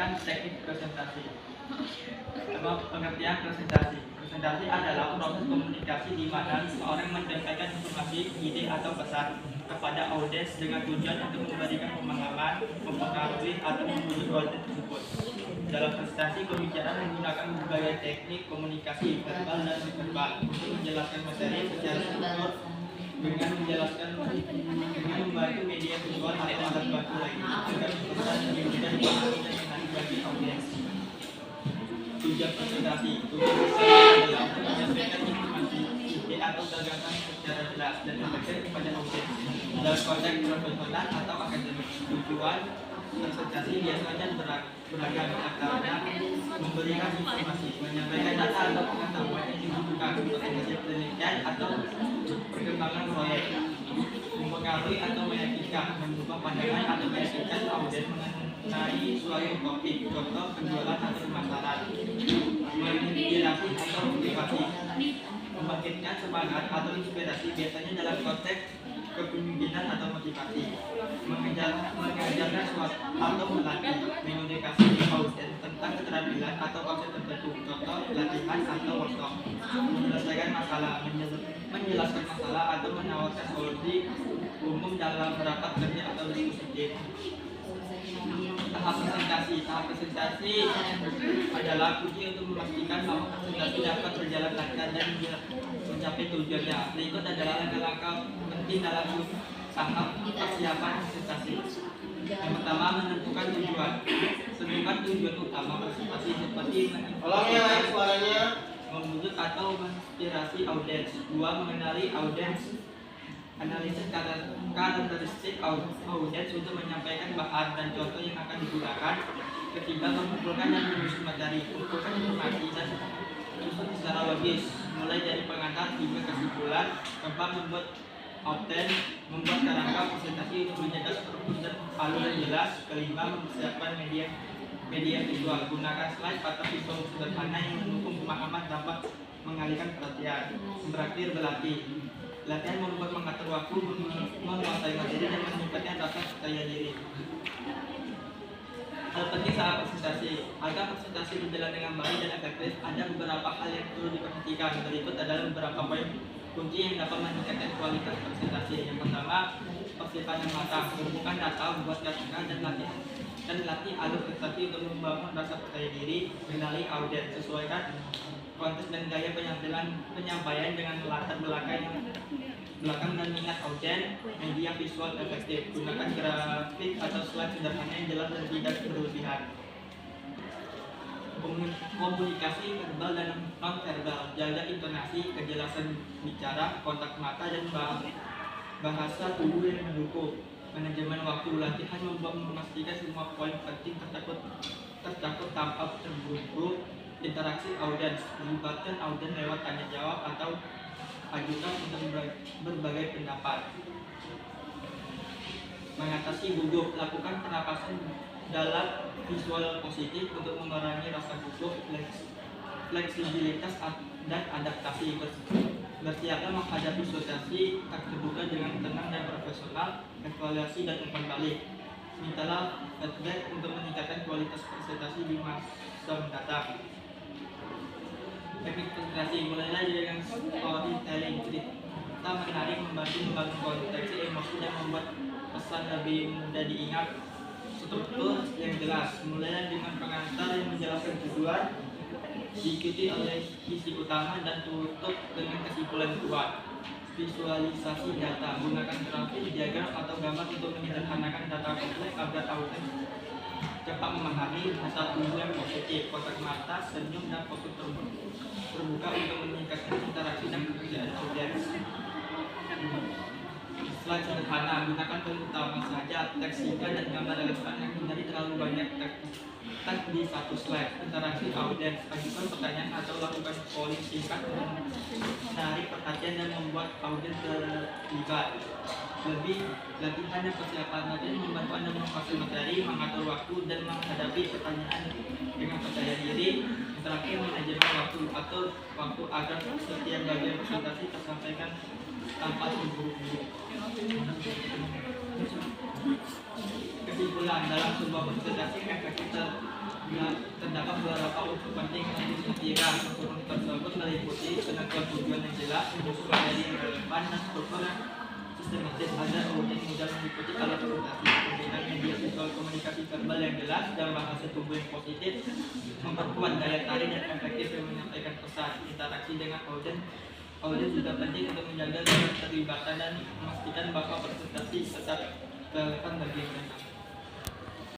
menjelaskan teknik presentasi. Pengertian presentasi. Presentasi adalah proses komunikasi di mana seseorang menyampaikan informasi, ide atau pesan kepada audiens dengan tujuan untuk memberikan pemahaman, mempengaruhi atau membujuk audiens tersebut. Dalam presentasi, pembicara menggunakan berbagai teknik komunikasi verbal dan non-verbal untuk menjelaskan materi secara struktur dengan membantu media visual atau alat bantu lainnya agar pesan lebih mudah dipahami dan menarik bagi audiens. Tujuan presentasi adalah untuk menyampaikan informasi, ide atau gagasan secara jelas dan efektif kepada audiens dalam konteks profesional atau akademik. Tujuan presentasi biasanya beragam, antaranya memberikan informasi, menyampaikan data atau pengetahuan yang dibutuhkan untuk hasil penelitian atau perkembangan proyek, mempengaruhi atau meyakinkan, mengubah pandangan atau meyakinkan audiens mengenai suatu topik, contoh penjualan atau pemasaran, menginspirasi atau motivasi, membangkitkan semangat atau inspirasi biasanya dalam konteks kepemimpinan atau motivasi, mengajarkan suatu atau melatih, mengedukasi audiens tentang keterampilan atau konsep tertentu, contoh latihan atau workshop, menyelesaikan masalah, menjelaskan masalah atau menawarkan solusi umum dalam rapat kerja atau diskusi tim. Tahap presentasi adalah kunci untuk memastikan bahwa presentasi dapat berjalan lancar dan mencapai tujuannya. Berikut adalah langkah-langkah penting dalam tahap persiapan presentasi. Yang pertama, menentukan tujuan. Tentukan tujuan utama presentasi seperti membujuk atau menginspirasi audiens. 2. Mengenali audiens. Analisis karakteristik audiens untuk menyampaikan bahan dan contoh yang akan digunakan. 3. Mengumpulkan dan menyusun materi. Kumpulkan informasi dan susun secara logis, mulai dari pengantar hingga kesimpulan. 4. Membuat outline, membuat kerangka presentasi untuk menjaga struktur dan alur yang jelas. 5. Mempersiapkan media visual. Gunakan slide atau visual sederhana yang mendukung pemahaman dapat mengalihkan perhatian. Berakhir berlatih. Latihan membuat mengatur waktu, menguasai materi dan meningkatkan rasa percaya diri. Hal penting saat presentasi. Agar presentasi berjalan dengan baik dan efektif, ada beberapa hal yang perlu diperhatikan. Berikut adalah beberapa poin kunci yang dapat meningkatkan kualitas presentasi. Yang pertama, persiapan yang matang. Kumpulkan data, membuat naskah dan latih alur presentasi untuk membangun rasa percaya diri. Kenali audiens, sesuaikan konteks dan gaya penyampaian dengan latar belakang dan minat audiens. Media visual efektif. Gunakan grafik atau slide sederhana yang jelas dan tidak berlebihan. Komunikasi verbal dan non-verbal. Jaga intonasi, kejelasan bicara, kontak mata dan bahasa tubuh yang mendukung. Manajemen waktu. Latihan memastikan semua poin penting tercakup tanpa terburu-buru. Interaksi audiens. Melibatkan audiens lewat tanya jawab atau ajukan untuk berbagai pendapat. Mengatasi gugup. Lakukan pernapasan dalam visual positif untuk mengurangi rasa gugup, fleksibilitas dan adaptasi. Bersiaplah menghadapi situasi terbuka dengan tenang dan profesional. Evaluasi dan umpan balik. Mintalah feedback untuk meningkatkan kualitas presentasi di masa mendatang. Teknik presentasi. Mulailah dengan storytelling. Cerita menarik membantu membangun konteks emosi dan membuat pesan lebih mudah diingat. Struktur yang jelas. Mulailah dengan pengantar yang menjelaskan tujuan, diikuti oleh isi utama dan tutup dengan kesimpulan kuat. Visualisasi data. Gunakan grafik, diagram atau gambar untuk menyederhanakan data kompleks agar audiens cepat memahami. Rasa tubuh yang positif, kontak mata, senyum dan fokus terbuka untuk meningkatkan interaksi dan pekerjaan audiens. Slide sederhana. Gunakan poin utama saja, teks singkat dan gambar relevan yang hindari terlalu banyak teks di satu slide. Interaksi audiens. Ajukan pertanyaan atau lakukan polling singkat untuk menarik perhatian dan membuat audiens terlibat. Latihan dan persiapan. Latihan membantu Anda menguasai materi, mengatur waktu dan menghadapi pertanyaan dengan percaya diri. Terakhir, manajemen waktu atau waktu agar setiap bagian presentasi tersampaikan tanpa terburu-buru. Kesimpulan. Dalam sebuah presentasi efektif suara untuk penting untuk pikiran. Unsur tersebut meliputi penentuan tujuan yang jelas, menyusun materi yang relevan, dan struktur yang sistematis. Ada yang mudah mengikuti alat presentasi, penggunaan media visual, komunikasi verbal yang jelas, dan bahasa tubuh yang positif, memperkuat daya tarik dan efektif yang menyampaikan pesan. Interaksi dengan audiens juga penting untuk menjaga keterlibatan dan memastikan bahwa presentasi tetap relevan bagi mereka.